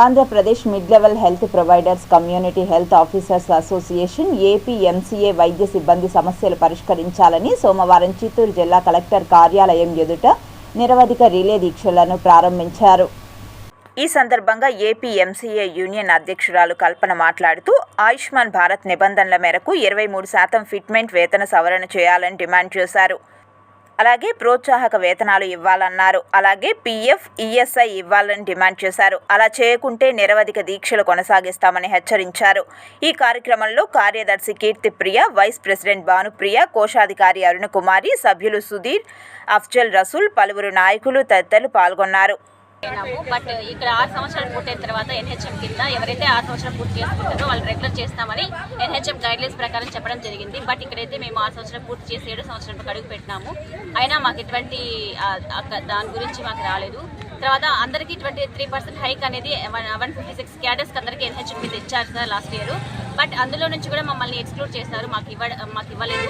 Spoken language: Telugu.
Andhra Pradesh mid level health providers community health officers association APMCA వైద్య సిబ్బంది సమస్యలు పరిష్కరించాలని సోమవారం చిత్తూరు జిల్లా కలెక్టర్ కార్యాలయం ఎదుట నిరవధిక రిలే దీక్షలను ప్రారంభించారు. ఈ సందర్భంగా ఏపీఎంసీఏ యూనియన్ అధ్యక్షురాలు కల్పన మాట్లాడుతూ ఆయుష్మాన్ భారత్ నిబంధనల మేరకు 23% ఫిట్మెంట్ వేతన సవరణ చేయాలని డిమాండ్ చేశారు. అలాగే ప్రోత్సాహక వేతనాలు ఇవ్వాలన్నారు. అలాగే పీఎఫ్, ఈఎస్ఐ ఇవ్వాలని డిమాండ్ చేశారు. అలా చేయకుంటే నిరవధిక దీక్షలు కొనసాగిస్తామని హెచ్చరించారు. ఈ కార్యక్రమంలో కార్యదర్శి కీర్తిప్రియ, వైస్ ప్రెసిడెంట్ భానుప్రియ, కోశాధికారి అరుణకుమారి, సభ్యులు సుధీర్, అఫ్జల్ రసూల్, పలువురు నాయకులు తదితరులు పాల్గొన్నారు. బట్ ఇక్కడ 6 సంవత్సరాలు పూర్తయిన తర్వాత ఎన్హెచ్ఎం కింద ఎవరైతే 6 సంవత్సరాలు పూర్తి చేసుకుంటారో వాళ్ళు రెగ్యులర్ చేస్తామని ఎన్హెచ్ఎం గైడ్లైన్స్ ప్రకారం చెప్పడం జరిగింది. బట్ ఇక్కడైతే మేము 6 సంవత్సరాలు పూర్తి చేసి 7 సంవత్సరాలకు అడుగు పెట్టినాము. అయినా మాకు ఎటువంటి దాని గురించి మాకు రాలేదు. తర్వాత అందరికీ 23% హైక్ అనేది 156 క్యాడర్స్కి అందరికీ ఎన్హెచ్ఎం మీద ఇచ్చారు సార్ లాస్ట్ ఇయర్. బట్ అందులో నుంచి కూడా మమ్మల్ని ఎక్స్క్లూడ్ చేస్తారు, మాకు ఇవ్వలేదు.